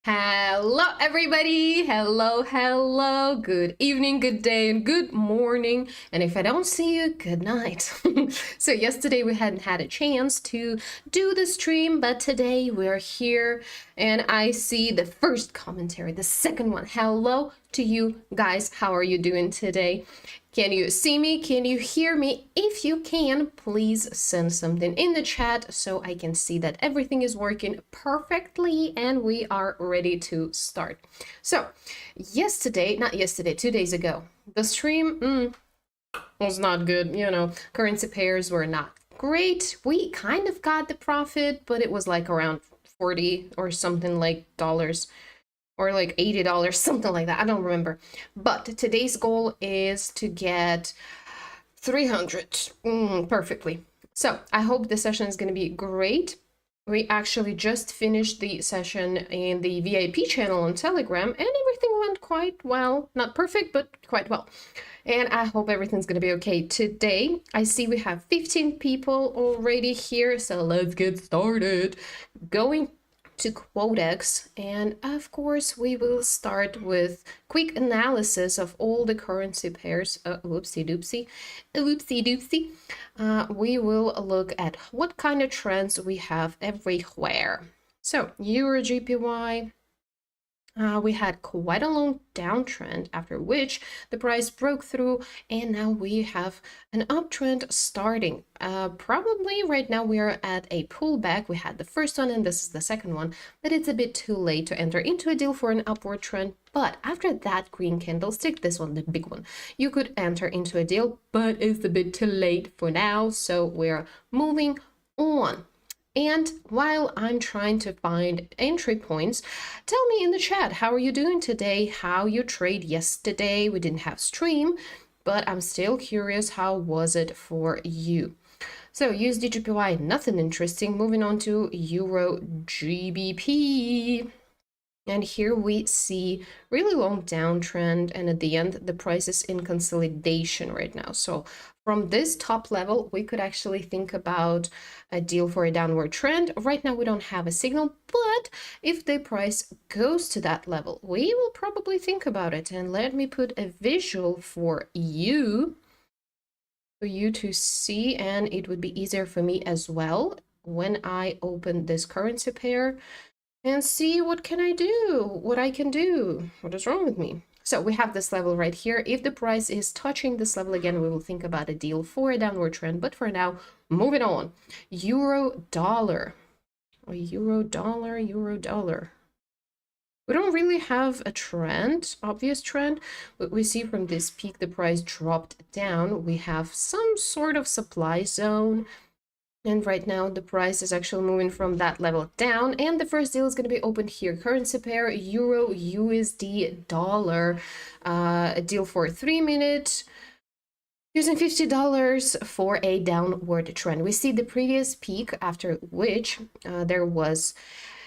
Hello, everybody. Hello. Good evening, good day, and good morning. And if I don't see you, good night. So, yesterday we hadn't had a chance to do the stream, but today we're here and I see the first commentary, the second one. Hello to you guys. How are you doing today? Can you see me? Can you hear me? If you can, please send something in the chat so I can see that everything is working perfectly and we are ready to start. So, not yesterday, 2 days ago, the stream was not good. Currency pairs were not great. We kind of got the profit, but it was like around 40 or something like dollars, or like $80, something like that. I don't remember. But today's goal is to get 300 perfectly. So I hope the session is going to be great. We actually just finished the session in the VIP channel on Telegram, and everything went quite well. Not perfect, but quite well. And I hope everything's going to be okay today. I see we have 15 people already here, so let's get started. Going to Quotex, and of course we will start with quick analysis of all the currency pairs. Whoopsie doopsie. We will look at what kind of trends we have everywhere. So Euro GPY, we had quite a long downtrend, after which the price broke through, and now we have an uptrend starting. Probably right now we are at a pullback. We had the first one and this is the second one, but it's a bit too late to enter into a deal for an upward trend. But after that green candlestick, this one, the big one, you could enter into a deal, but it's a bit too late for now, so we're moving on. And while I'm trying to find entry points, tell me in the chat, how are you doing today? How you trade yesterday? We didn't have stream, but I'm still curious, how was it for you? So USD GPY, nothing interesting. Moving on to Euro GBP. And here we see really long downtrend, and at the end the price is in consolidation right now. So from this top level we could actually think about a deal for a downward trend. Right now we don't have a signal, but if the price goes to that level we will probably think about it. And let me put a visual for you to see, and it would be easier for me as well when I open this currency pair and see what I can do. What is wrong with me? So we have this level right here. If the price is touching this level again, we will think about a deal for a downward trend. But for now, moving on. Euro dollar. Euro dollar. We don't really have a trend, obvious trend. But we see from this peak, the price dropped down. We have some sort of supply zone. And right now the price is actually moving from that level down, and the first deal is going to be opened here. Currency pair Euro USD dollar, a deal for 3 minutes using $50 for a downward trend. We see the previous peak, after which there was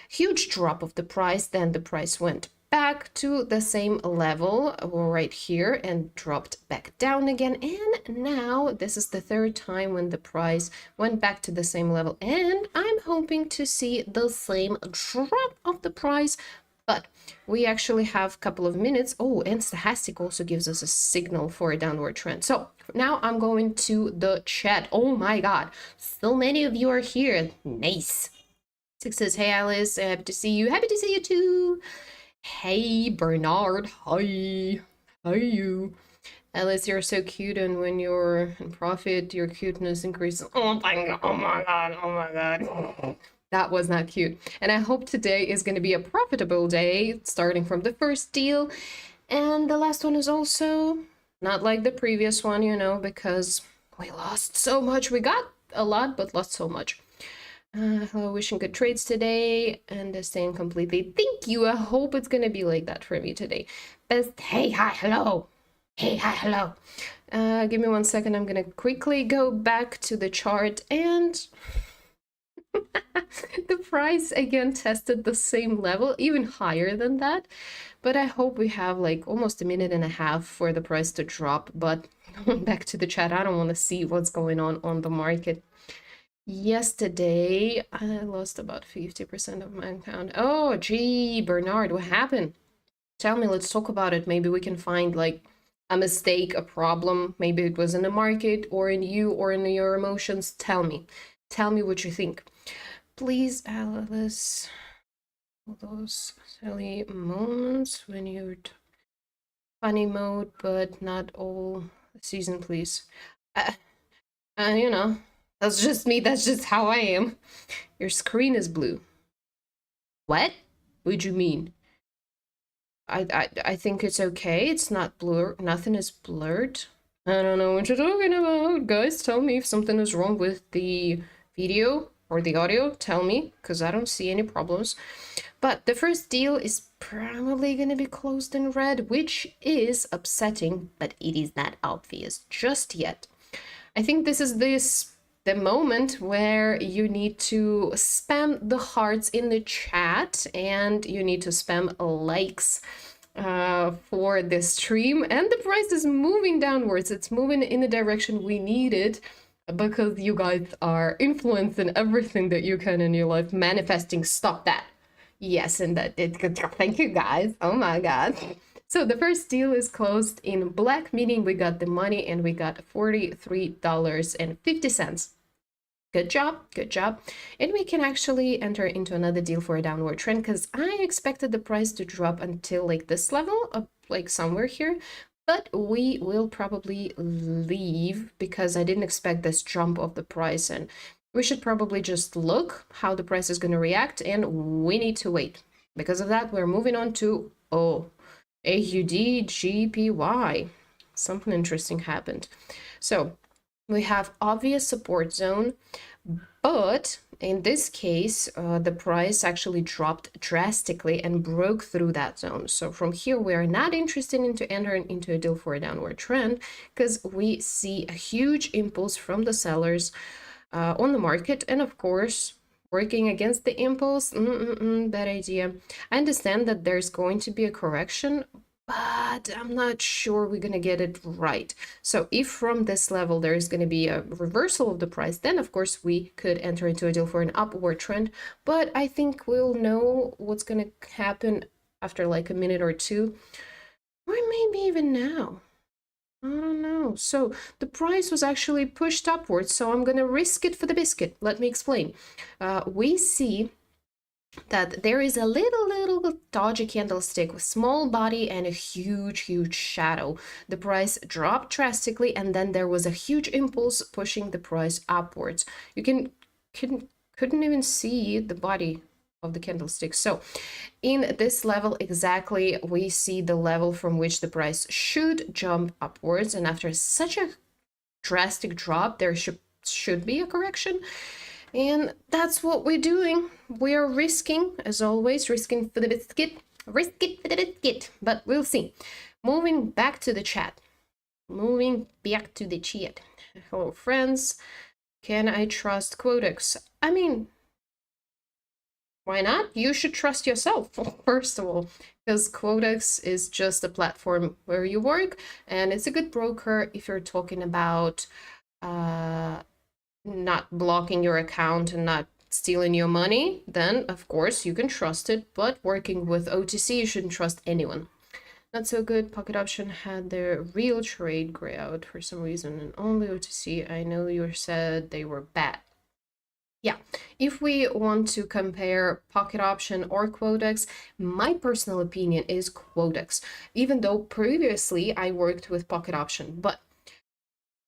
huge drop of the price. Then the price went back to the same level right here and dropped back down again, and now this is the third time when the price went back to the same level, and I'm hoping to see the same drop of the price. But we actually have a couple of minutes. Oh, and Stochastic also gives us a signal for a downward trend. So now I'm going to the chat. Oh my god, so many of you are here. Nice. Six says, hey Alice, happy to see you. Happy to see you too. Hey Bernard, hi. How are you? Alice, you're so cute, and when you're in profit, your cuteness increases. Oh my god, oh my god, oh my god. That was not cute. And I hope today is going to be a profitable day, starting from the first deal. And the last one is also not like the previous one, because we lost so much. We got a lot, but lost so much. Hello, wishing good trades today, and staying completely. Thank you. I hope it's gonna be like that for me today. Best. Hey, hi, hello. Hey, hi, hello. Give me 1 second. I'm gonna quickly go back to the chart, and the price again tested the same level, even higher than that. But I hope we have like almost a minute and a half for the price to drop. But back to the chat. I don't want to see what's going on the market. Yesterday, I lost about 50% of my account. Oh, gee, Bernard, what happened? Tell me, let's talk about it. Maybe we can find like a mistake, a problem. Maybe it was in the market or in you or in your emotions. Tell me. Tell me what you think. Please, Alice, all those silly moments when you're funny mode, but not all season, please. Uh, you know, that's just me. That's just how I am. Your screen is blue. What? What do you mean? I think it's okay. It's not blur. Nothing is blurred. I don't know what you're talking about. Guys, tell me if something is wrong with the video or the audio. Tell me, because I don't see any problems. But the first deal is probably going to be closed in red, which is upsetting, but it is not obvious just yet. I think this is the moment where you need to spam the hearts in the chat and you need to spam likes for this stream. And the price is moving downwards. It's moving in the direction we needed because you guys are influencing everything that you can in your life, manifesting. Stop that. Yes, and that did good job. Thank you, guys. Oh my god. So the first deal is closed in black, meaning we got the money and we got $43.50. Good job, good job. And we can actually enter into another deal for a downward trend because I expected the price to drop until like this level, up like somewhere here. But we will probably leave because I didn't expect this jump of the price, and we should probably just look how the price is going to react, and we need to wait. Because of that, we're moving on to AUD GPY. Something interesting happened. So we have obvious support zone, but in this case, the price actually dropped drastically and broke through that zone. So from here, we are not interested into entering into a deal for a downward trend because we see a huge impulse from the sellers on the market. And of course, working against the impulse, bad idea. I understand that there's going to be a correction, but I'm not sure we're going to get it right. So if from this level there is going to be a reversal of the price, then of course we could enter into a deal for an upward trend. But I think we'll know what's going to happen after like a minute or two, or maybe even now. I don't know. So the price was actually pushed upwards, so I'm going to risk it for the biscuit. Let me explain. We see that there is a little dodgy candlestick with small body and a huge shadow. The price dropped drastically and then there was a huge impulse pushing the price upwards. You couldn't even see the body of the candlestick. So in this level exactly, we see the level from which the price should jump upwards, and after such a drastic drop there should be a correction. And that's what we're doing. We are risking, as always, risking for the biscuit. Risk it for the biscuit. But we'll see. Moving back to the chat. Moving back to the chat. Hello, friends. Can I trust Quotex? I mean, why not? You should trust yourself, first of all, because Quotex is just a platform where you work, and it's a good broker if you're talking about not blocking your account and not stealing your money, then of course you can trust it. But working with OTC, you shouldn't trust anyone. Not so good. Pocket option had their real trade gray out for some reason, and only OTC. I know you said they were bad. Yeah, if we want to compare pocket option or Quotex, my personal opinion is Quotex, even though previously I worked with pocket option. But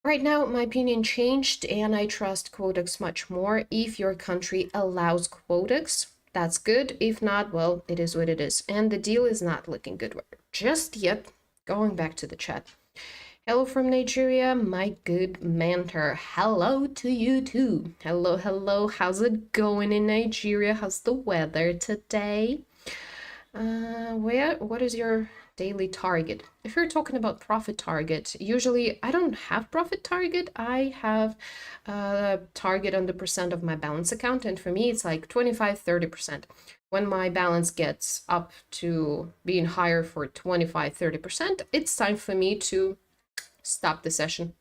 right now, my opinion changed and I trust Quotex much more. If your country allows Quotex, that's good. If not, well, it is what it is. And the deal is not looking good just yet. Going back to the chat. Hello from Nigeria, my good mentor. Hello to you too. Hello, hello. How's it going in Nigeria? How's the weather today? What is your daily target? If you're talking about profit target, usually I don't have profit target. I have a target on the percent of my balance account, and for me it's like 25-30%. When my balance gets up to being higher for 25-30%, it's time for me to stop the session.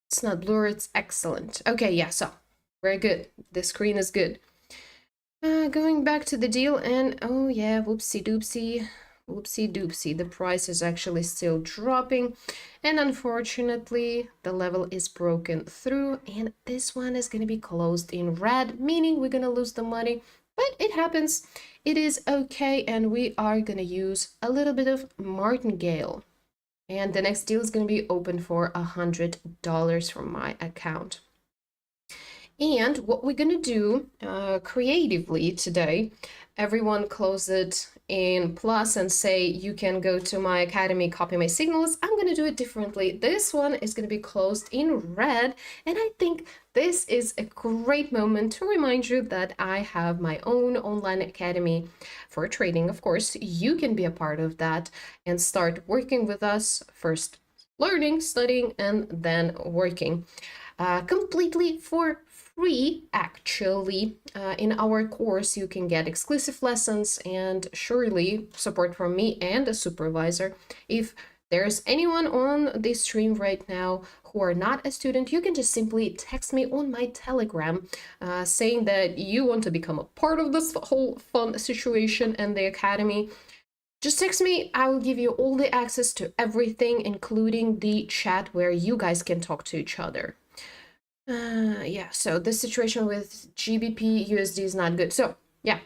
It's not blur, it's excellent. Okay, yeah, so Very good. The screen is good. Going back to the deal, and oh yeah, whoopsie doopsie, whoopsie doopsie. The price is actually still dropping, and unfortunately, the level is broken through, and this one is going to be closed in red, meaning we're going to lose the money, but it happens. It is okay, and we are going to use a little bit of Martingale. And the next deal is going to be open for $100 from my account. And what we're gonna do creatively today, everyone close it in plus and say you can go to my academy, copy my signals. I'm gonna do it differently. This one is gonna be closed in red, and I think this is a great moment to remind you that I have my own online academy for trading. Of course, you can be a part of that and start working with us, first learning, studying, and then working completely for free. Actually, in our course you can get exclusive lessons and surely support from me and a supervisor. If there's anyone on this stream right now who are not a student, you can just simply text me on my Telegram saying that you want to become a part of this whole fun situation and the academy. Just text me, I will give you all the access to everything, including the chat where you guys can talk to each other. Yeah, so this situation with GBP USD is not good. So yeah,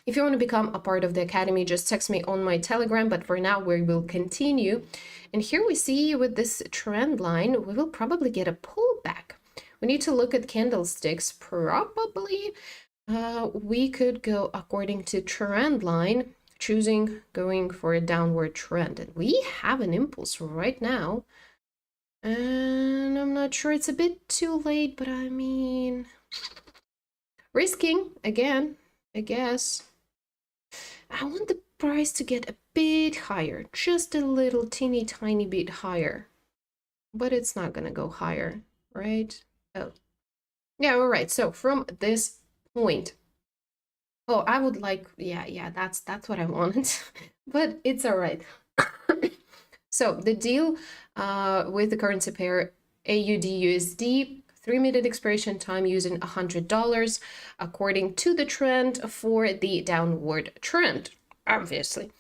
if you want to become a part of the academy, just text me on my Telegram. But for now, we will continue. And here we see with this trend line, we will probably get a pullback. We need to look at candlesticks. Probably we could go according to trend line, choosing going for a downward trend. And we have an impulse right now. And I'm not sure, it's a bit too late, but I mean, risking again, I guess. I want the price to get a bit higher, just a little teeny tiny bit higher, but it's not gonna go higher, right? Oh, yeah, all right. So from this point, oh, I would like, yeah, that's what I wanted, but it's all right. So the deal with the currency pair AUD USD, 3-minute expiration time using $100 according to the trend for the downward trend, obviously.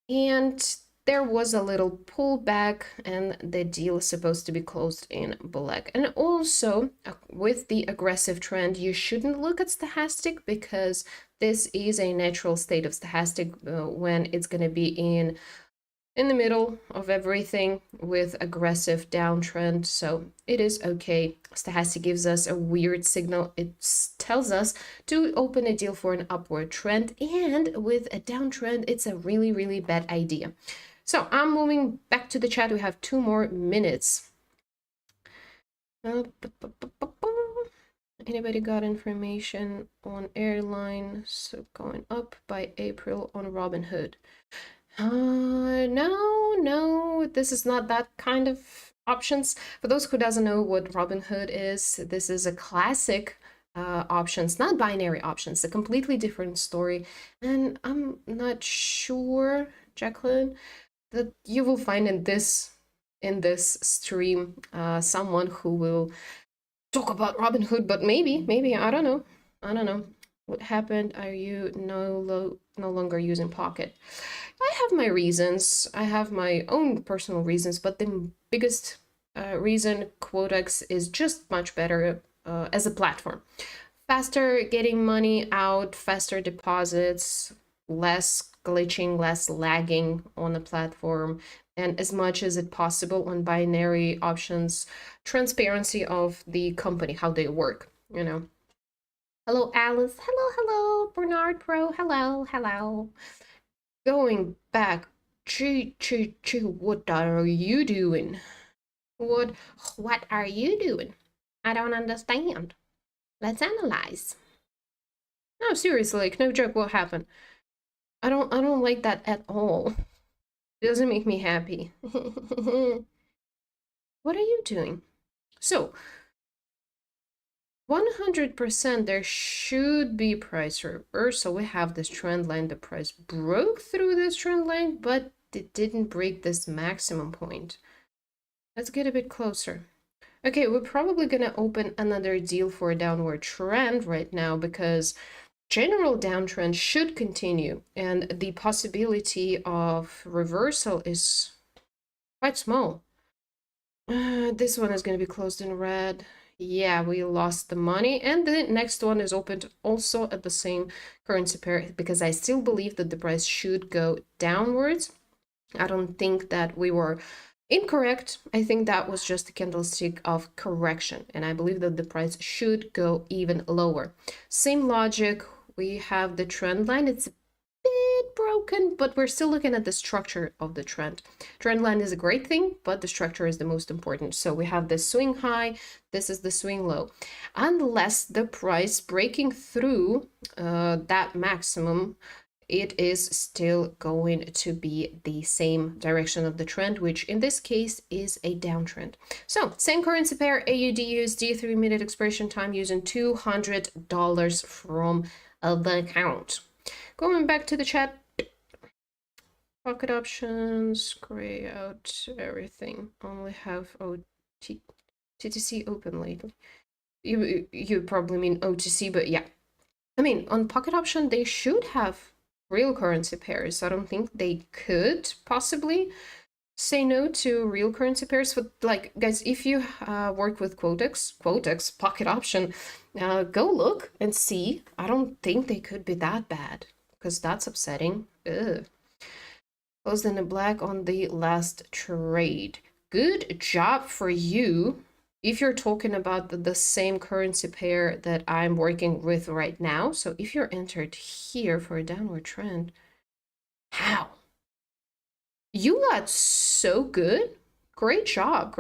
And there was a little pullback and the deal is supposed to be closed in black. And also with the aggressive trend, you shouldn't look at stochastic because this is a natural state of stochastic when it's going to be in the middle of everything with aggressive downtrend, so it is okay. Stochastic gives us a weird signal. It tells us to open a deal for an upward trend, and with a downtrend, it's a really, really bad idea. So I'm moving back to the chat. We have 2 more minutes. Anybody got information on airline? So going up by April on Robinhood. No, this is not that kind of options. For those who doesn't know what Robinhood is, this is a classic options, not binary options, a completely different story. And I'm not sure, Jacqueline, that you will find in this stream someone who will talk about Robinhood, but maybe, I don't know. What happened? Are you no longer using Pocket? I have my reasons. I have my own personal reasons, but the biggest reason, Quotex is just much better as a platform. Faster getting money out, faster deposits, less glitching, less lagging on the platform, and as much as it possible on binary options, transparency of the company, how they work, you know. Hello, Alice. Hello, Bernard Pro. Hello. Going back, what are you doing? What are you doing? I don't understand. Let's analyze. No, seriously, like, no joke, what happened? I don't like that at all. It doesn't make me happy. What are you doing? So 100% there should be price reversal. We have this trend line. The price broke through this trend line, but it didn't break this maximum point. Let's get a bit closer. Okay, we're probably gonna open another deal for a downward trend right now because general downtrend should continue and the possibility of reversal is quite small. This one is going to be closed in red. Yeah, we lost the money. And the next one is opened also at the same currency pair because I still believe that the price should go downwards. I don't think that we were incorrect. I think that was just a candlestick of correction. And I believe that the price should go even lower. Same logic. We have the trend line. It's bit broken, but we're still looking at the structure of the trend. Trend line is a great thing, but the structure is the most important. So we have the swing high, this is the swing low. Unless the price breaking through that maximum, it is still going to be the same direction of the trend, which in this case is a downtrend. So same currency pair, AUD USD, 3-minute expiration time using $200 from the account. Going back to the chat, pocket options, gray out everything. Only have TTC open lately. You probably mean OTC, but yeah. I mean, on pocket option, they should have real currency pairs. I don't think they could possibly say no to real currency pairs. But like, guys, if you work with Quotex pocket option, go look and see. I don't think they could be that bad because that's upsetting. Ugh. Closed in the black on the last trade. Good job for you. If you're talking about the same currency pair that I'm working with right now, so if you're entered here for a downward trend, how? You got so good. Great job,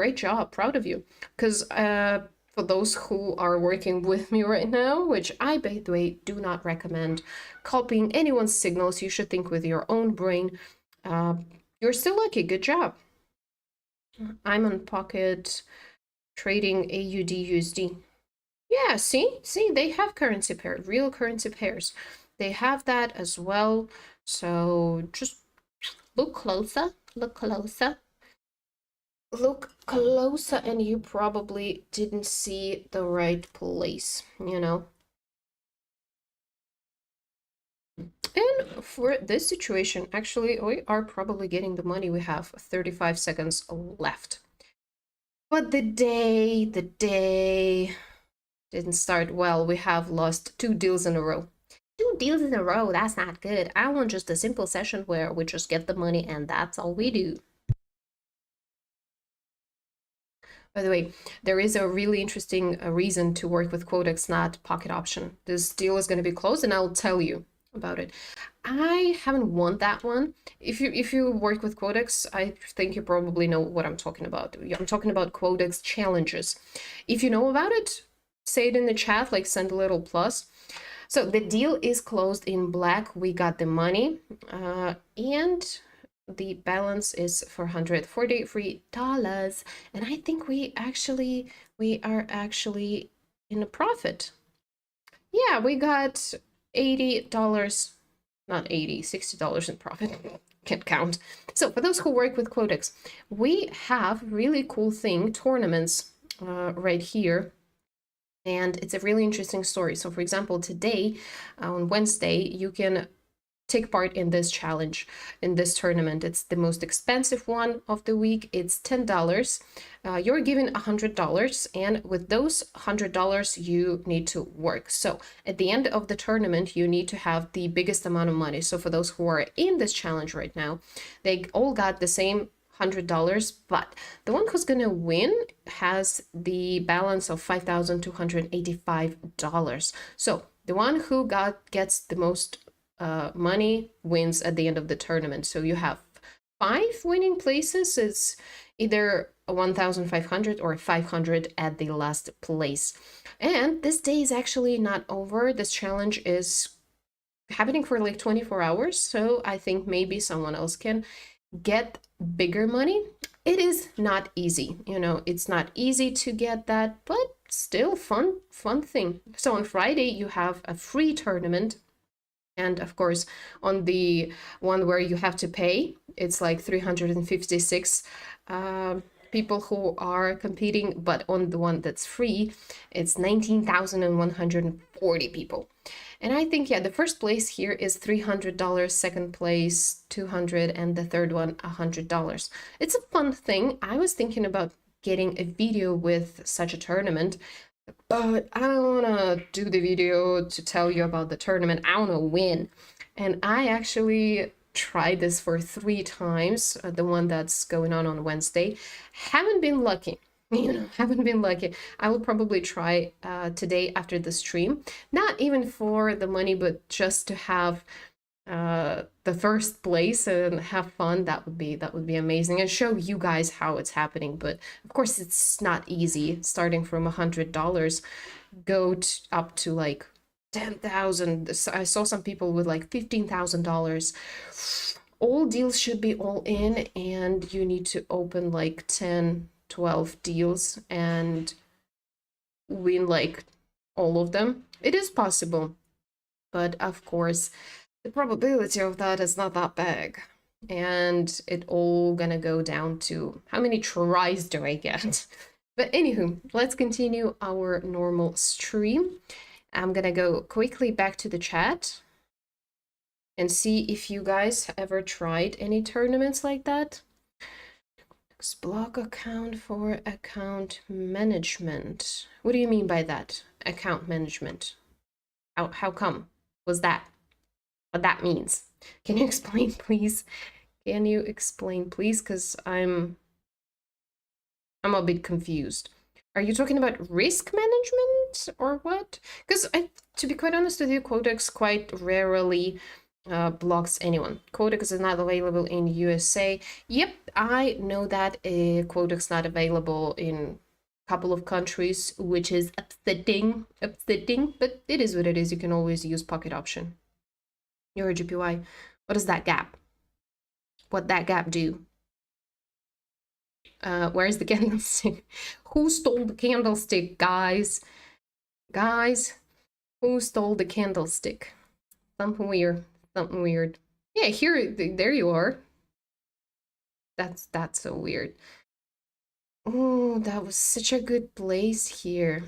proud of you. Because for those who are working with me right now, which I, by the way, do not recommend copying anyone's signals, you should think with your own brain. You're still lucky, good job. I'm on pocket trading AUD USD. Yeah, see, they have currency pair, real currency pairs. They have that as well. So just look closer, look closer. Look closer, and you probably didn't see the right place, you know. And for this situation, actually, we are probably getting the money. We have 35 seconds left. But the day didn't start well. We have lost 2 deals in a row. 2 deals in a row, that's not good. I want just a simple session where we just get the money and that's all we do. By the way, there is a really interesting reason to work with Quotex, not pocket option. This deal is going to be closed and I'll tell you about it. I haven't won that one. If you work with Quotex, I think you probably know what I'm talking about. I'm talking about Quotex challenges. If you know about it, say it in the chat, like send a little plus. So the deal is closed in black. We got the money and the balance is $443, and I think we are actually in a profit. Yeah, we got $80, not 80, $60 in profit. Can't count. So for those who work with Quotex, we have really cool thing, tournaments right here. And it's a really interesting story. So for example, today on Wednesday, you can take part in this challenge, in this tournament. It's the most expensive one of the week. It's $10. You're given $100, and with those $100 you need to work. So at the end of the tournament you need to have the biggest amount of money. So for those who are in this challenge right now, they all got the same $100, but the one who's gonna win has the balance of $5,285. So the one who gets the most money wins at the end of the tournament. So you have 5 winning places. It's either 1,500 or 500 at the last place. And this day is actually not over. This challenge is happening for like 24 hours. So I think maybe someone else can get bigger money. It is not easy, you know, it's not easy to get that, but still fun thing. So on Friday you have a free tournament. And of course, on the one where you have to pay, it's like 356 people who are competing, but on the one that's free, it's 19,140 people. And I think, yeah, the first place here is $300, second place $200, and the third one $100. It's a fun thing. I was thinking about getting a video with such a tournament, but I don't want to do the video to tell you about the tournament. I want to win. And I actually tried this for 3 times, the one that's going on Wednesday. Haven't been lucky. Haven't been lucky. I will probably try today after the stream. Not even for the money, but just to have the first place and have fun. That would be amazing, and show you guys how it's happening. But of course, it's not easy. Starting from $100, go up to like 10,000. I saw some people with like $15,000. All deals should be all in, and you need to open like 10, 12 deals and win like all of them. It is possible, but of course, the probability of that is not that big. And it all gonna go down to how many tries do I get. But anywho, let's continue our normal stream. I'm gonna go quickly back to the chat and see if you guys ever tried any tournaments like that. Block account for account management. What do you mean by that? Account management. How come? Was that what that means? Can you explain, please? Can you explain, please? Because I'm a bit confused. Are you talking about risk management or what? Because to be quite honest with you, Codex quite rarely blocks anyone. Codex is not available in USA. Yep, I know that Codex not available in a couple of countries, which is upsetting, but it is what it is. You can always use pocket option. Your GPY. What is that gap? What that gap do? Where's the candlestick? Who stole the candlestick, guys? Guys, who stole the candlestick? Something weird. Something weird. Yeah, here, there you are. That's so weird. Oh, that was such a good place here.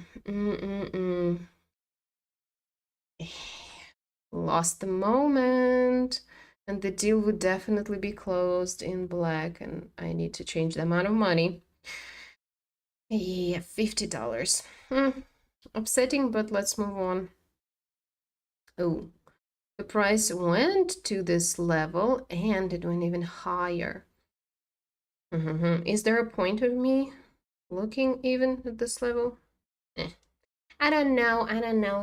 Lost the moment. And the deal would definitely be closed in black, and I need to change the amount of money. Yeah, $50. Upsetting, but let's move on. Oh, the price went to this level, and it went even higher. Is there a point of me looking even at this level? I don't know.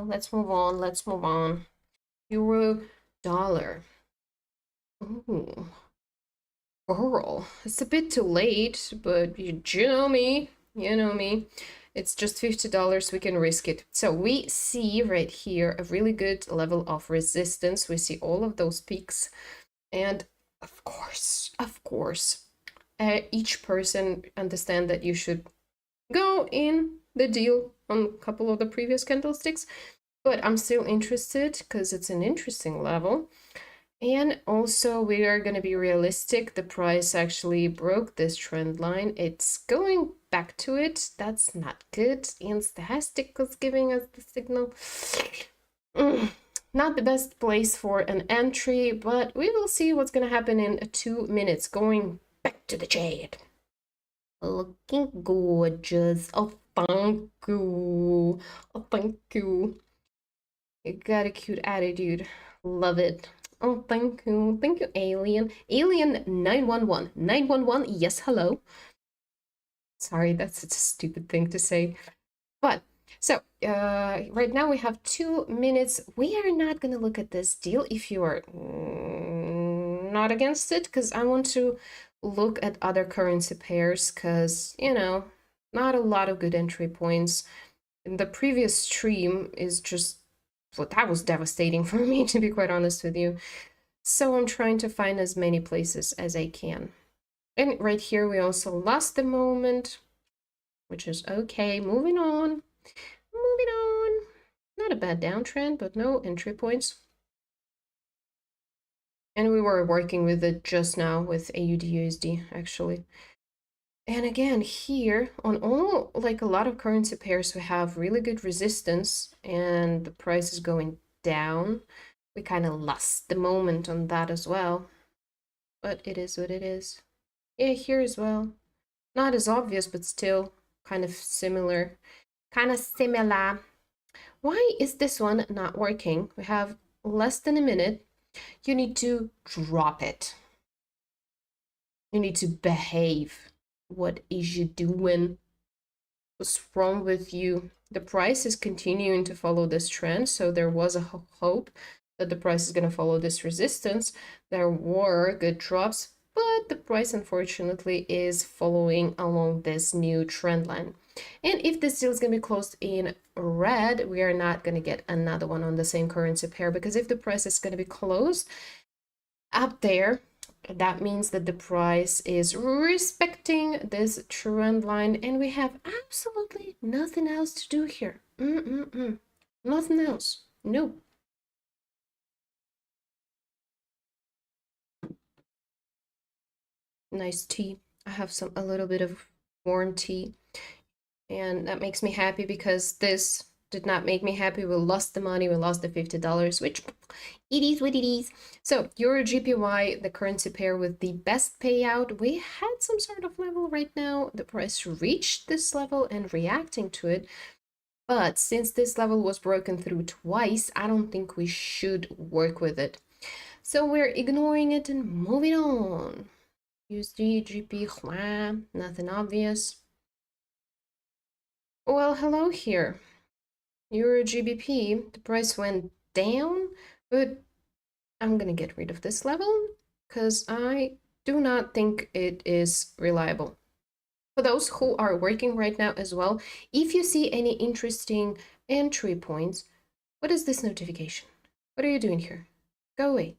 Let's move on. Euro, dollar. Ooh, girl, it's a bit too late, but you know me. It's just $50, we can risk it. So we see right here a really good level of resistance. We see all of those peaks, and of course, each person understand that you should go in the deal on a couple of the previous candlesticks, but I'm still interested because it's an interesting level. And also, we are going to be realistic. The price actually broke this trend line. It's going back to it. That's not good. And Stochastic was giving us the signal. Not the best place for an entry, but we will see what's going to happen in 2 minutes. Going back to the chat. Looking gorgeous. Oh, thank you. Oh, thank you. You got a cute attitude. Love it. Oh, thank you, Alien. Alien 911. 911, yes, hello. Sorry, that's such a stupid thing to say. But, so, right now we have 2 minutes. We are not going to look at this deal if you are not against it, because I want to look at other currency pairs, because, not a lot of good entry points. The previous stream is just, well, that was devastating for me, to be quite honest with you. So I'm trying to find as many places as I can. And right here, we also lost the moment, which is okay. Moving on. Not a bad downtrend, but no entry points. And we were working with it just now with AUD USD, actually. And again, here on all, like a lot of currency pairs, we have really good resistance and the price is going down. We kind of lost the moment on that as well, but it is what it is. Yeah, here as well. Not as obvious, but still kind of similar. Kind of similar. Why is this one not working? We have less than a minute. You need to drop it. You need to behave. What is you doing? What's wrong with you? The price is continuing to follow this trend, so there was a hope that the price is going to follow this resistance. There were good drops, but the price unfortunately is following along this new trend line. And if this deal is going to be closed in red, we are not going to get another one on the same currency pair, because if the price is going to be closed up there, that means that the price is respecting this trend line and we have absolutely nothing else to do here. Nothing else. Nope. Nice tea. I have a little bit of warm tea, and that makes me happy because this did not make me happy. We lost the money. We lost the $50, which it is what it is. So Euro GPY, the currency pair with the best payout, we had some sort of level right now. The price reached this level and reacting to it. But since this level was broken through twice, I don't think we should work with it. So we're ignoring it and moving on. USD, GP, nothing obvious. Well, hello here. Euro GBP, the price went down, but I'm gonna get rid of this level because I do not think it is reliable. For those who are working right now as well, if you see any interesting entry points, what is this notification? What are you doing here? Go away.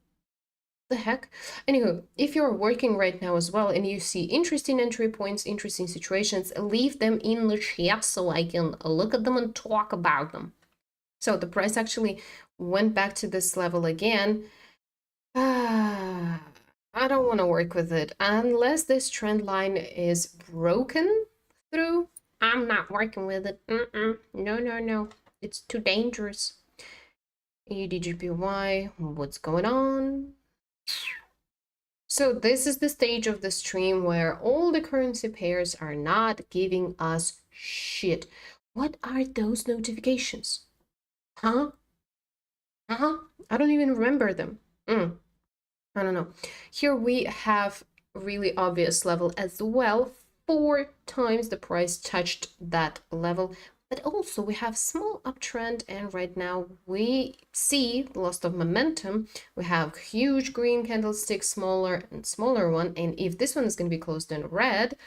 The heck? Anywho, if you're working right now as well and you see interesting entry points, interesting situations, leave them in the chat so I can look at them and talk about them. So the price actually went back to this level again. I don't want to work with it. Unless this trend line is broken through, I'm not working with it. No, no, no. It's too dangerous. EDGPY, what's going on? So this is the stage of the stream where all the currency pairs are not giving us shit. What are those notifications? Huh? I don't even remember them. I don't know. Here we have really obvious level as well. 4 times the price touched that level. But also we have small uptrend, and right now we see loss of momentum. We have huge green candlestick, smaller and smaller one. And if this one is going to be closed in red,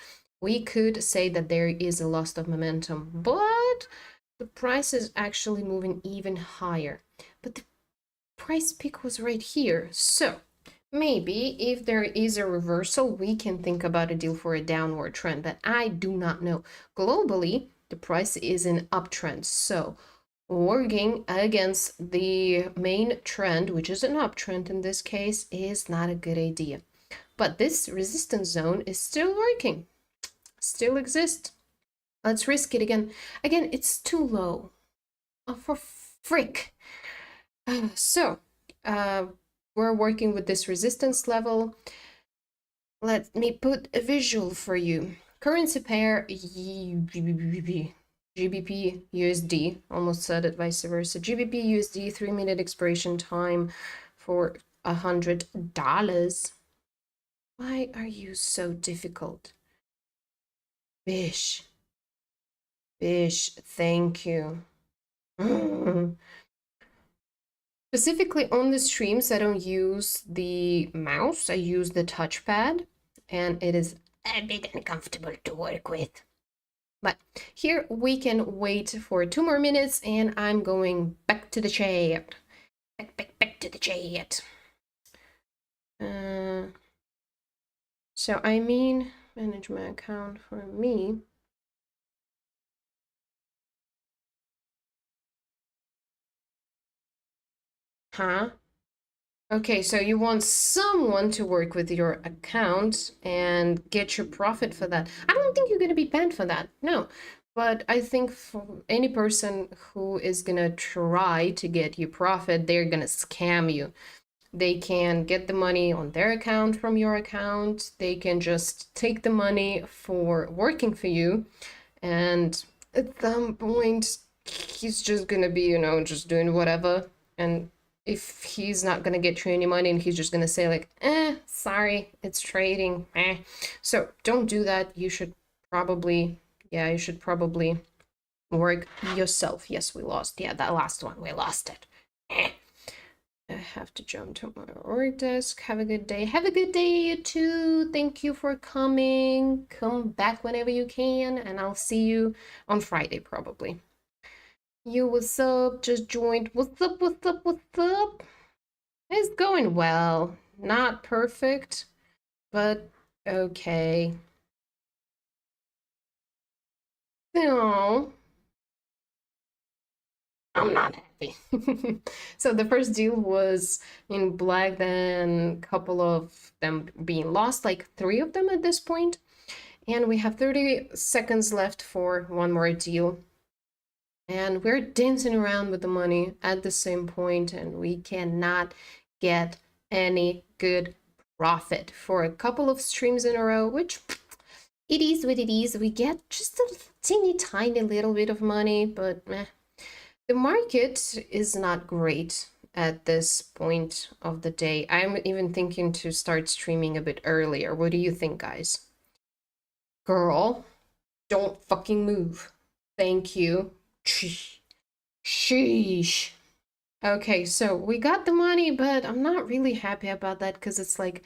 we could say that there is a loss of momentum. But the price is actually moving even higher. But the price peak was right here. So maybe if there is a reversal, we can think about a deal for a downward trend, but I do not know. Globally, the price is in uptrend. So working against the main trend, which is an uptrend in this case, is not a good idea. But this resistance zone is still working, still exists. Let's risk it again. Again, it's too low. Oh, for frick. So, we're working with this resistance level. Let me put a visual for you. Currency pair GBP USD, almost said it vice versa. GBP USD 3-minute expiration time for $100. Why are you so difficult? Bish, thank you. Specifically on the streams, I don't use the mouse, I use the touchpad, and it is a bit uncomfortable to work with. But here we can wait for 2 more minutes, and I'm going back to the chat. Back to the chat. So I mean, manage my account for me. Huh? Okay, so you want someone to work with your account and get your profit for that. I don't think you're going to be banned for that. No. But I think for any person who is going to try to get you profit, they're going to scam you. They can get the money on their account from your account. They can just take the money for working for you. And at some point, he's just going to be, just doing whatever. And if he's not going to get you any money and he's just going to say like, sorry, it's trading. So don't do that. You should probably work yourself. Yes, we lost. Yeah, that last one, we lost it. I have to jump to my work desk. Have a good day. Have a good day, you too. Thank you for coming. Come back whenever you can, and I'll see you on Friday, probably. You, what's up? Just joined. What's up? What's up? What's up? It's going well. Not perfect, but okay. No, I'm not happy. So the first deal was in black, then a couple of them being lost, like 3 of them at this point. And we have 30 seconds left for one more deal. And we're dancing around with the money at the same point, and we cannot get any good profit for a couple of streams in a row, which it is what it is. We get just a teeny tiny little bit of money, but the market is not great at this point of the day. I'm even thinking to start streaming a bit earlier. What do you think, guys? Girl, don't fucking move. Thank you. Sheesh. Okay, so we got the money, but I'm not really happy about that because it's like,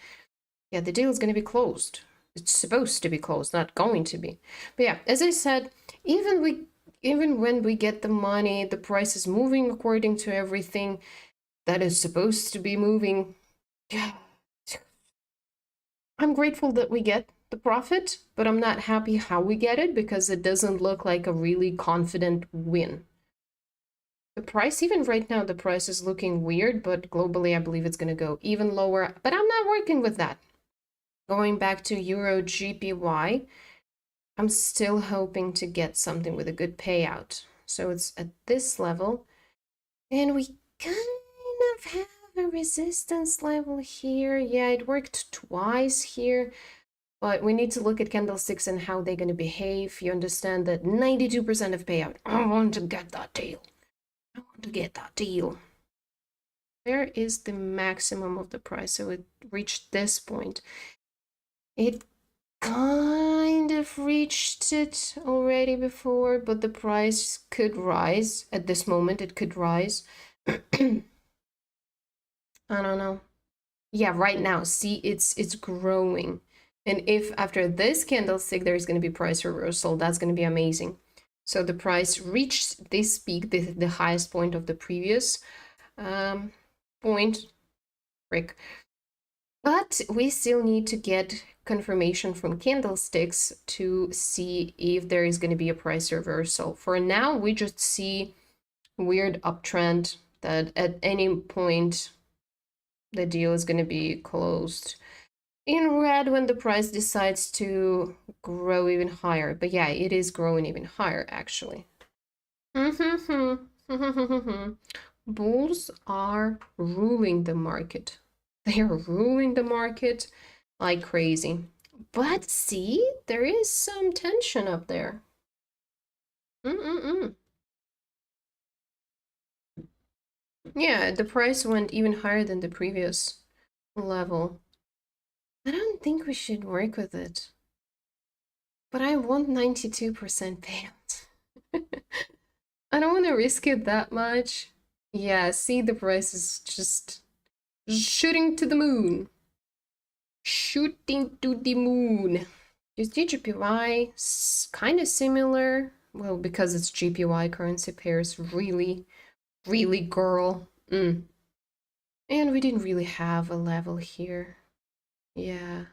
yeah, the deal is going to be closed. It's supposed to be closed, not going to be. But yeah, as I said, even when we get the money, the price is moving according to everything that is supposed to be moving. Yeah. I'm grateful that we get the profit, but I'm not happy how we get it because it doesn't look like a really confident win. The price, even right now, the price is looking weird, but globally I believe it's going to go even lower. But I'm not working with that. Going back to Euro GPY, I'm still hoping to get something with a good payout. So it's at this level. And we kind of have a resistance level here. Yeah, it worked twice here. But we need to look at candlesticks and how they're going to behave. You understand that 92% of payout. I want to get that deal. I want to get that deal. Where is the maximum of the price? So it reached this point. It kind of reached it already before, but the price could rise. At this moment, it could rise. I don't know. Yeah, right now, see, it's growing. And if after this candlestick there's going to be price reversal, that's going to be amazing. So the price reached this peak, the highest point of the previous point. Frick. But we still need to get confirmation from candlesticks to see if there is going to be a price reversal. For now, we just see weird uptrend that at any point the deal is going to be closed in red when the price decides to grow even higher. But yeah, it is growing even higher, actually. Bulls are ruling the market. They are ruling the market like crazy. But see, there is some tension up there. Yeah, the price went even higher than the previous level. I don't think we should work with it. But I want 92% payout. I don't want to risk it that much. Yeah, see, the price is just shooting to the moon. Shooting to the moon. Is GPY kind of similar? Well, because it's GPY currency pairs, really, really, girl. And we didn't really have a level here. Yeah,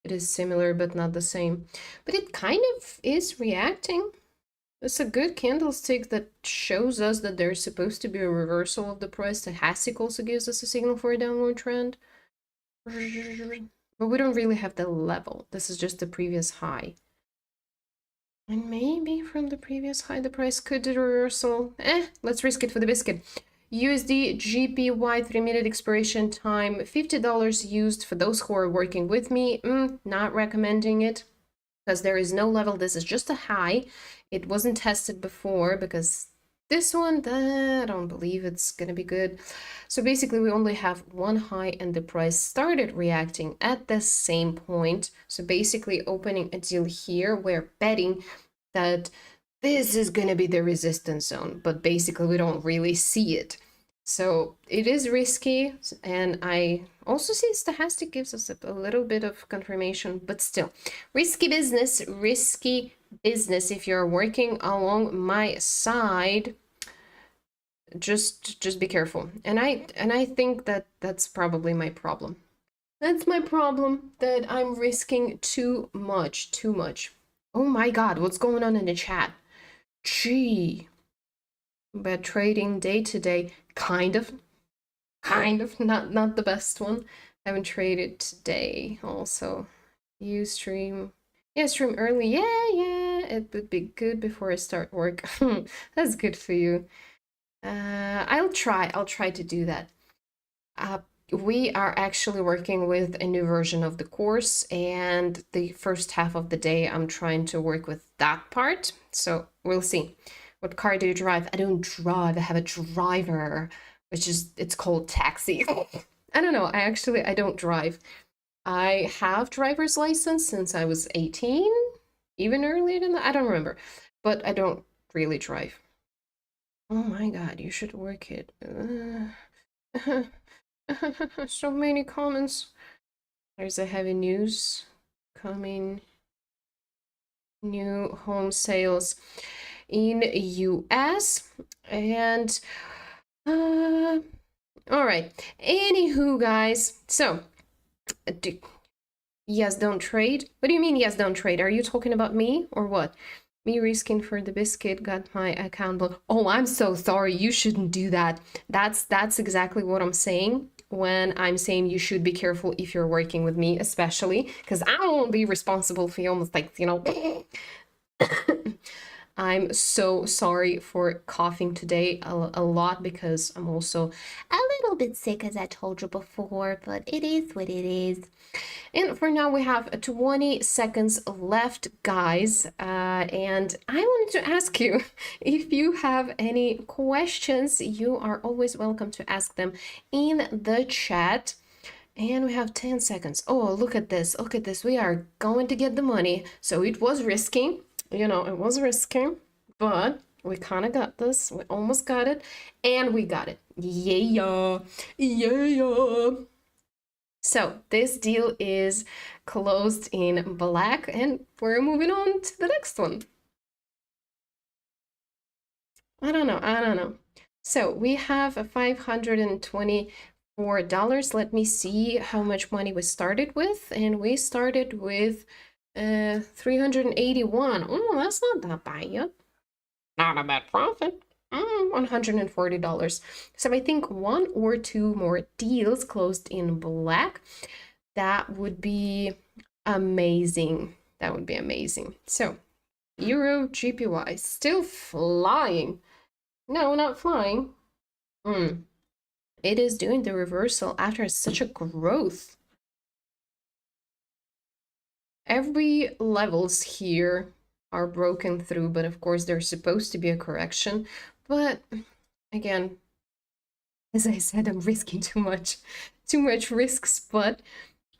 it is similar, but not the same. But it kind of is reacting. It's a good candlestick that shows us that there's supposed to be a reversal of the price. Stochastic also gives us a signal for a downward trend. But we don't really have the level. This is just the previous high. And maybe from the previous high, the price could do a reversal. Let's risk it for the biscuit. USD GPY 3-minute expiration time, $50 used for those who are working with me. Not recommending it because there is no level. This is just a high. It wasn't tested before because this one, I don't believe it's gonna be good. So basically we only have one high and the price started reacting at the same point. So basically opening a deal here, we're betting that this is gonna be the resistance zone, but basically we don't really see it. So it is risky, and I also see Stochastic gives us a little bit of confirmation, but still, risky business if you're working along my side. Just be careful. And I think that that's probably my problem. That's my problem, that I'm risking too much. Oh my god, what's going on in the chat? Gee. But trading day to day, kind of, not the best one. I haven't traded today. Also, you stream, yeah, stream early. Yeah, it would be good before I start work. That's good for you. I'll try to do that. We are actually working with a new version of the course, and the first half of the day I'm trying to work with that part. So we'll see. What car do you drive? I don't drive. I have a driver, it's called taxi. I don't know. I don't drive. I have driver's license since I was 18, even earlier than that. I don't remember, but I don't really drive. Oh my god, you should work it. So many comments. There's a heavy news coming. New home sales in US, and all right, anywho guys, so yes, don't trade. What do you mean yes, don't trade? Are you talking about me or what? Me risking for the biscuit, got my account blocked. Oh, I'm so sorry, you shouldn't do that. That's exactly what I'm saying when I'm saying you should be careful if you're working with me, especially because I won't be responsible for your mistakes, you know. I'm so sorry for coughing today a lot because I'm also a little bit sick, as I told you before, but it is what it is. And for now, we have 20 seconds left, guys. And I wanted to ask you if you have any questions. You are always welcome to ask them in the chat. And we have 10 seconds. Oh, look at this. Look at this. We are going to get the money. So it was risky. You know, it was risky, but we kind of got this. We almost got it, and we got it. Yeah. So this deal is closed in black, and we're moving on to the next one. I don't know. So we have a $524. Let me see how much money we started with, and we started with 381. Oh, that's not that bad. Not a bad profit. $140. So I think one or two more deals closed in black. That would be amazing. That would be amazing. So Euro GPY still flying. No, not flying. It is doing the reversal after such a growth. Every levels here are broken through, but of course there's supposed to be a correction. But again, as I said, I'm risking too much risks, but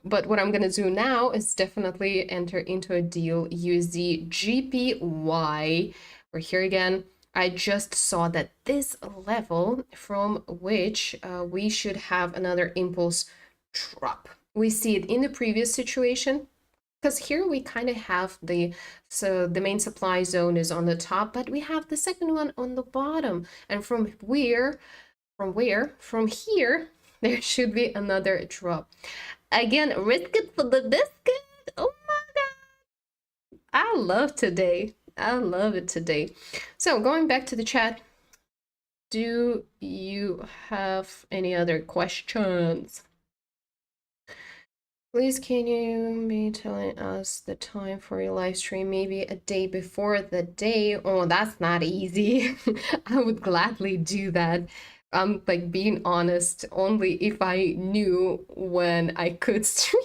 what I'm gonna do now is definitely enter into a deal USD GPY. We're here again. I just saw that this level from which we should have another impulse drop. We see it in the previous situation, because here we kind of have the main supply zone is on the top, but we have the second one on the bottom. And from here, there should be another drop. Again, risk it for the biscuit. Oh my god. I love today. I love it today. So going back to the chat, do you have any other questions? Please, can you be telling us the time for your live stream? Maybe a day before the day. Oh, that's not easy. I would gladly do that. Like being honest, only if I knew when I could stream.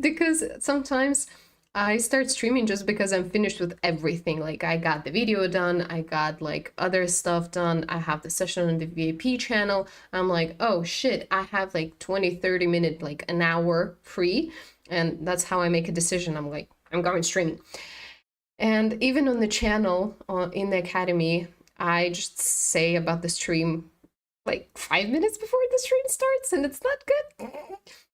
Because sometimes I start streaming just because I'm finished with everything. Like I got the video done, I got like other stuff done, I have the session on the VIP channel. I'm like, oh shit, I have like 20-30 minute, like an hour free. And that's how I make a decision. I'm like, I'm going streaming. And even on the channel, in the academy, I just say about the stream like 5 minutes before the stream starts, and it's not good.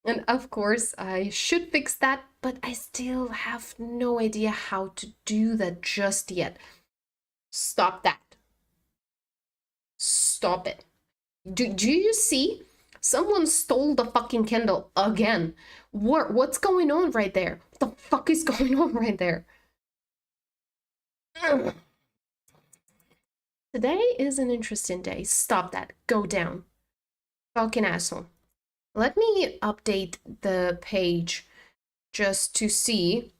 And of course, I should fix that, but I still have no idea how to do that just yet. Stop that. Stop it. Do you see? Someone stole the fucking candle again. What's going on right there? What the fuck is going on right there? Ugh. Today is an interesting day. Stop that. Go down. Fucking asshole. Let me update the page just to see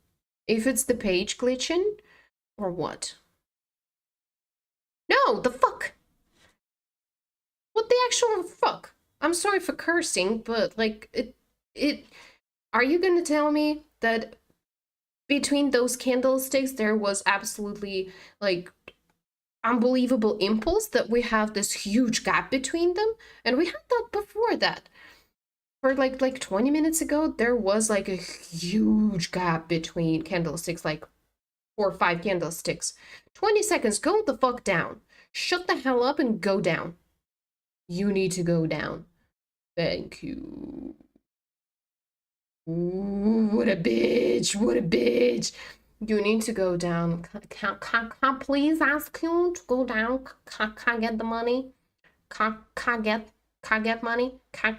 if it's the page glitching or what. No, the fuck. What the actual fuck? I'm sorry for cursing, but like it are you gonna tell me that between those candlesticks there was absolutely like unbelievable impulse, that we have this huge gap between them? And we had that before that. For like 20 minutes ago, there was like a huge gap between candlesticks, like 4 or 5 candlesticks. 20 seconds, go the fuck down. Shut the hell up and go down. You need to go down. Thank you. Ooh, what a bitch, what a bitch. You need to go down. Can I please ask you to go down? Can I get the money? Can I get money? Can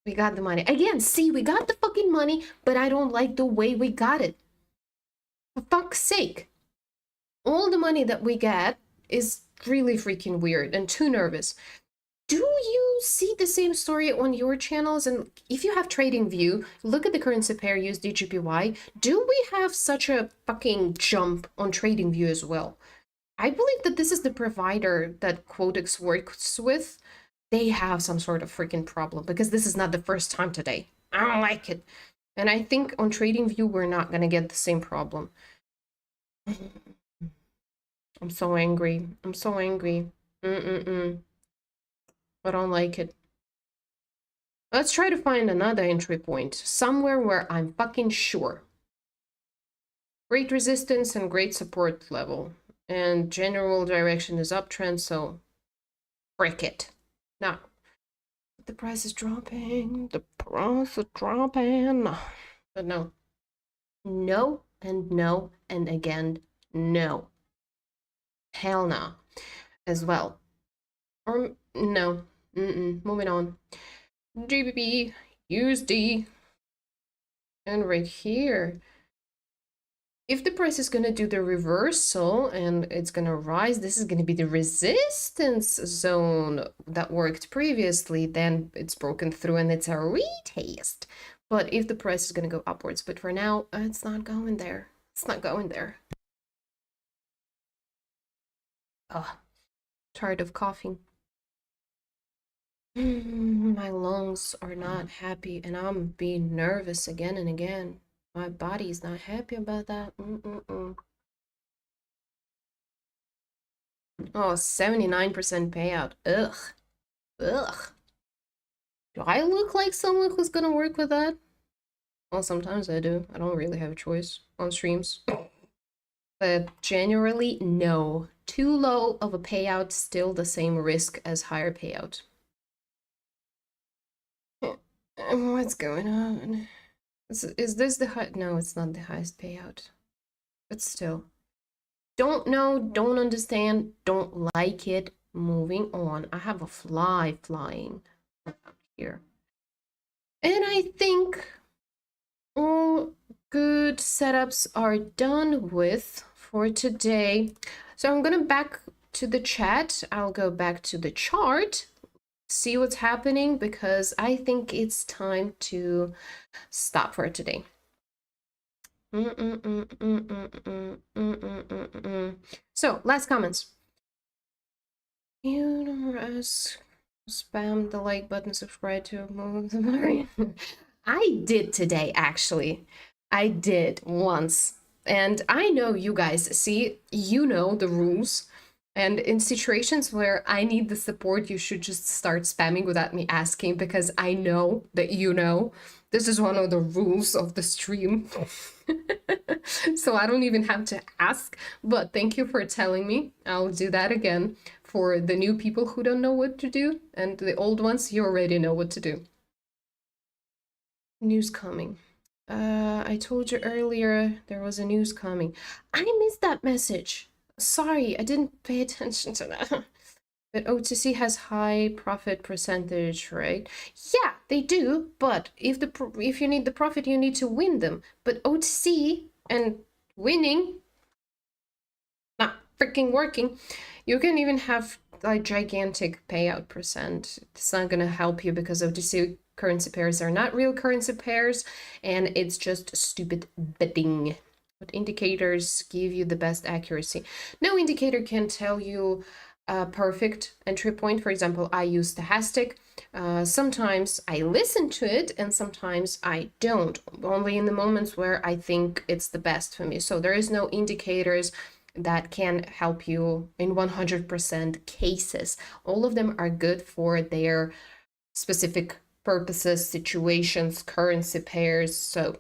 We got the money. Again, see, we got the fucking money, but I don't like the way we got it. For fuck's sake. All the money that we get is really freaking weird and too nervous. Do you see the same story on your channels? And if you have TradingView, look at the currency pair USD/JPY. Do we have such a fucking jump on TradingView as well? I believe that this is the provider that Quotex works with. They have some sort of freaking problem, because this is not the first time today. I don't like it. And I think on TradingView, we're not going to get the same problem. I'm so angry. I'm so angry. I don't like it. Let's try to find another entry point, somewhere where I'm fucking sure. Great resistance and great support level. And general direction is uptrend, so frick it. Now, the price is dropping. The price is dropping. But no. No, and no, and again, no. Hell no. As well. Or no. Moving on. GBP, USD. And right here, if the price is going to do the reversal and it's going to rise, this is going to be the resistance zone that worked previously. Then it's broken through and it's a retest. But if the price is going to go upwards, but for now, it's not going there. It's not going there. Oh, tired of coughing. My lungs are not happy and I'm being nervous again and again. My body's not happy about that. Oh, 79% payout. Ugh. Ugh. Do I look like someone who's gonna work with that? Well, sometimes I do. I don't really have a choice on streams. But generally, no. Too low of a payout, still the same risk as higher payout. What's going on? Is this the high? No, it's not the highest payout. But still. Don't know, don't understand, don't like it. Moving on. I have a fly flying here. And I think, oh good setups are done with for today. So I'm gonna back to the chat. I'll go back to the chart, see what's happening, because I think it's time to stop for today. So, last comments. Universe, spam the like button, subscribe to move the money. I did today, actually. I did once. And I know you guys, see, you know the rules. And in situations where I need the support, you should just start spamming without me asking, because I know that you know. This is one of the rules of the stream. So I don't even have to ask, but thank you for telling me. I'll do that again for the new people who don't know what to do, and the old ones, you already know what to do. News coming. I told you earlier there was a news coming. I missed that message. Sorry, I didn't pay attention to that. But OTC has high profit percentage, right? Yeah, they do, but if you need the profit, you need to win them. But OTC and winning, not freaking working, you can even have like gigantic payout percent. It's not gonna help you because OTC currency pairs are not real currency pairs, and it's just stupid betting. What indicators give you the best accuracy? No indicator can tell you a perfect entry point. For example, I use Stochastic. Sometimes I listen to it and sometimes I don't, only in the moments where I think it's the best for me. So there is no indicators that can help you in 100% cases. All of them are good for their specific purposes, situations, currency pairs. So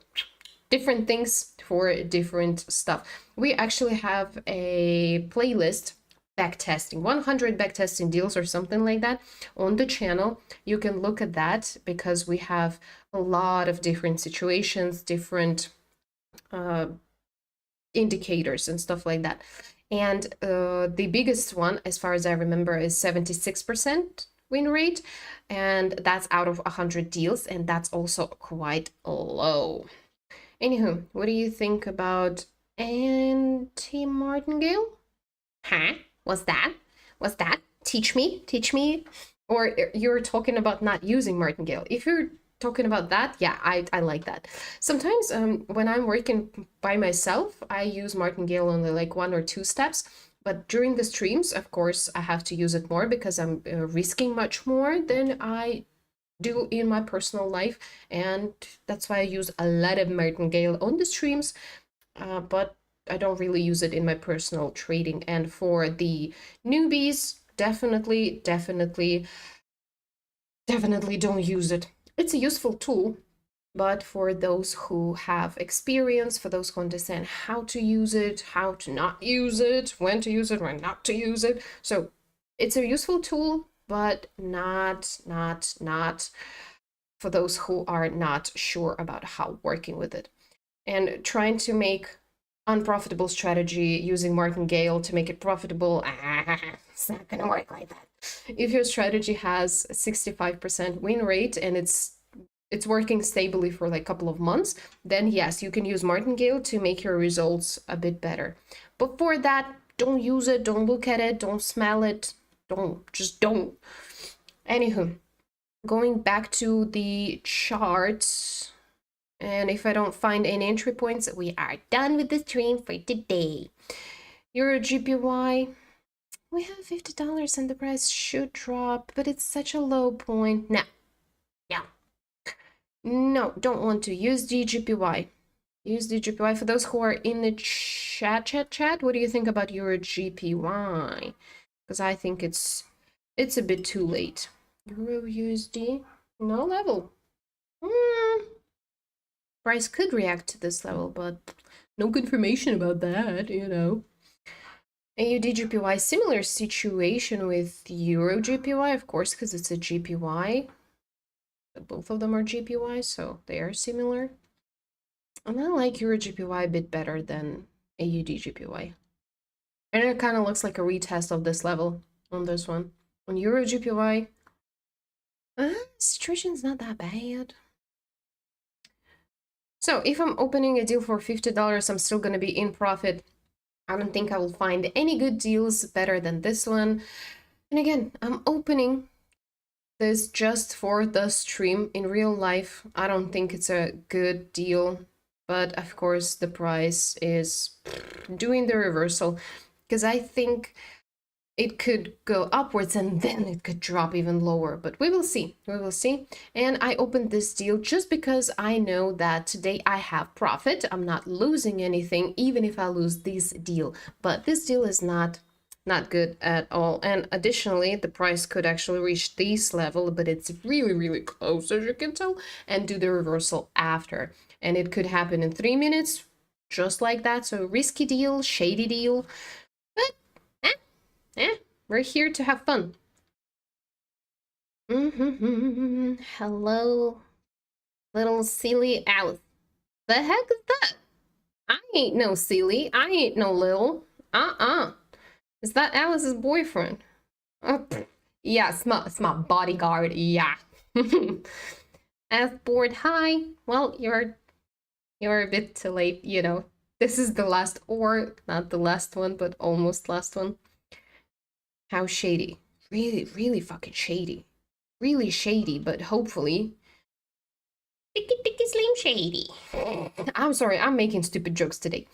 different things for different stuff. We actually have a playlist, backtesting, 100 backtesting deals or something like that on the channel. You can look at that because we have a lot of different situations, different indicators and stuff like that. And the biggest one, as far as I remember, is 76% win rate, and that's out of 100 deals, and that's also quite low. Anywho, what do you think about anti-martingale? Huh? What's that? What's that? Teach me, teach me. Or you're talking about not using martingale. If you're talking about that, yeah, I like that. Sometimes when I'm working by myself, I use martingale only like 1 or 2 steps. But during the streams, of course, I have to use it more because I'm risking much more than I do in my personal life, and that's why I use a lot of martingale on the streams, but I don't really use it in my personal trading. And for the newbies, definitely don't use it. It's a useful tool, but for those who have experience, for those who understand how to use it, how to not use it, when to use it, when not to use it. So it's a useful tool, but not for those who are not sure about how working with it. And trying to make unprofitable strategy using martingale to make it profitable, it's not gonna work like that. If your strategy has 65% win rate and it's working stably for like a couple of months, then yes, you can use martingale to make your results a bit better. But for that, don't use it, don't look at it, don't smell it, just don't. Anywho, going back to the charts, and if I don't find any entry points, we are done with the stream for today. Euro GPY, we have $50 and the price should drop, but it's such a low point. No, don't want to use DGPY. Use DGPY. For those who are in the chat, what do you think about Euro GPY? Because I think it's a bit too late. Euro USD, no level. Price could react to this level, but no confirmation about that, you know. AUD GPY, similar situation with Euro GPY, of course, because it's a GPY. Both of them are GPY, so they are similar. And I like Euro GPY a bit better than AUD GPY. And it kind of looks like a retest of this level on this one. On Euro GPY, situation's not that bad. So if I'm opening a deal for $50, I'm still going to be in profit. I don't think I will find any good deals better than this one. And again, I'm opening this just for the stream. In real life, I don't think it's a good deal. But of course, the price is doing the reversal because I think it could go upwards and then it could drop even lower, but we will see. We will see. And I opened this deal just because I know that today I have profit. I'm not losing anything, even if I lose this deal. But this deal is not good at all. And additionally, the price could actually reach this level, but it's really, really close, as you can tell, and do the reversal after. And it could happen in 3 minutes, just like that. So risky deal, shady deal. But we're here to have fun. Hello, little silly Alice. The heck is that? I ain't no silly. I ain't no little. Is that Alice's boyfriend? Yeah, it's my bodyguard. Yeah. F-board, hi. Well, you're a bit too late, you know. This is the last, or not the last one, but almost last one. How shady. Really, really fucking shady. Really shady, but hopefully... Ticky slim shady. I'm sorry, I'm making stupid jokes today.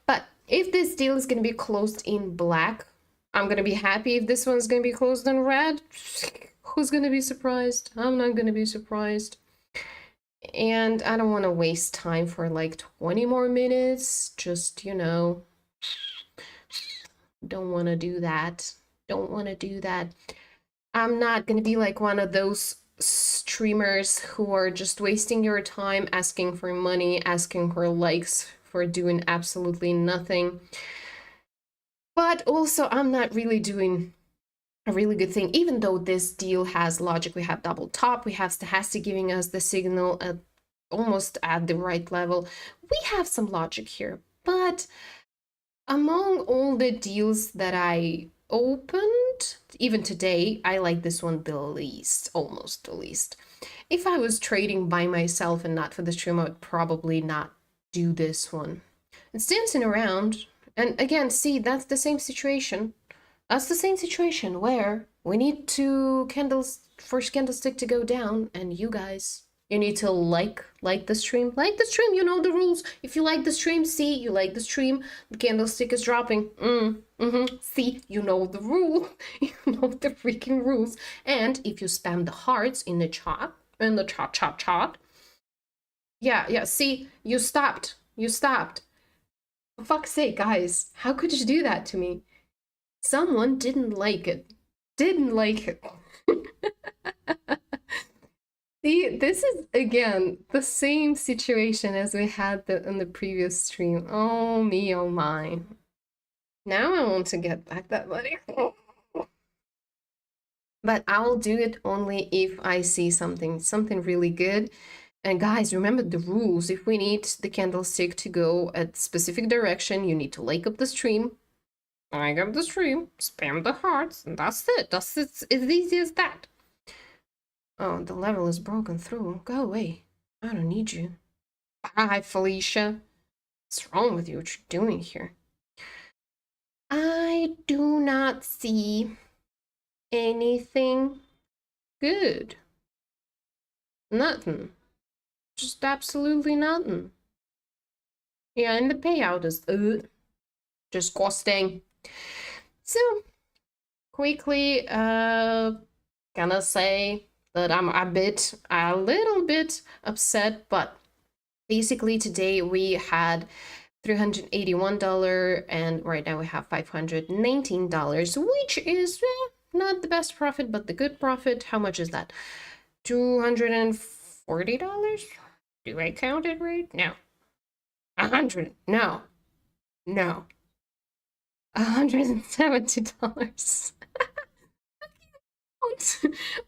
But if this deal is gonna be closed in black, I'm gonna be happy. If this one's gonna be closed in red, who's gonna be surprised? I'm not gonna be surprised. And I don't want to waste time for like 20 more minutes. Just, you know, don't want to do that. Don't want to do that. I'm not gonna be like one of those streamers who are just wasting your time asking for money, asking for likes for doing absolutely nothing. But also, I'm not really doing a really good thing, even though this deal has logic. We have double top, we have Stochastic giving us the signal at almost at the right level. We have some logic here, but among all the deals that I opened, even today, I like this one the least, almost the least. If I was trading by myself and not for the stream, I would probably not do this one. It's dancing around, and again, see, that's the same situation. That's the same situation where we need first candlestick to go down, and you guys, you need to like the stream. Like the stream, you know the rules. If you like the stream, see, you like the stream, the candlestick is dropping. See, you know the rule. You know the freaking rules. And if you spam the hearts in the chat, yeah, see, you stopped. You stopped. For fuck's sake, guys, how could you do that to me? Someone didn't like it. Didn't like it. See, this is, again, the same situation as we had in the previous stream. Oh me, oh my. Now I want to get back that money. But I'll do it only if I see something really good. And guys, remember the rules. If we need the candlestick to go a specific direction, you need to like up the stream. Like up the stream, spam the hearts, and that's it. That's it. It's as easy as that. Oh, the level is broken through. Go away. I don't need you. Bye, Felicia. What's wrong with you? What you doing here? I do not see anything good. Nothing. Just absolutely nothing. Yeah, and the payout is disgusting. So, quickly, gonna say that I'm a little bit upset, but basically today we had $381 and right now we have $519, which is not the best profit, but the good profit. How much is that? $240? Do I count it right? No. 100. No. $170.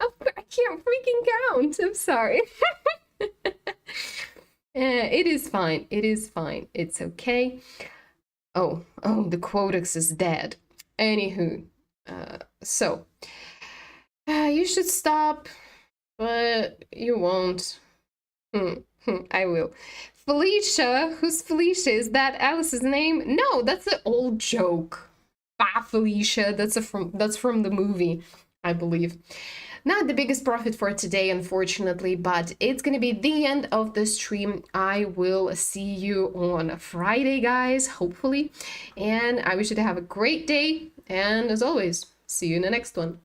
I can't freaking count. I'm sorry. It is fine. It is fine. It's okay. Oh, the Quotex is dead. Anywho, so you should stop, but you won't. I will. Felicia, who's Felicia? Is that Alice's name? No, that's an old joke. Ah, Felicia, that's from the movie, I believe. Not the biggest profit for today, unfortunately, but it's gonna be the end of the stream. I will see you on Friday, guys, hopefully. And I wish you to have a great day. And as always, see you in the next one.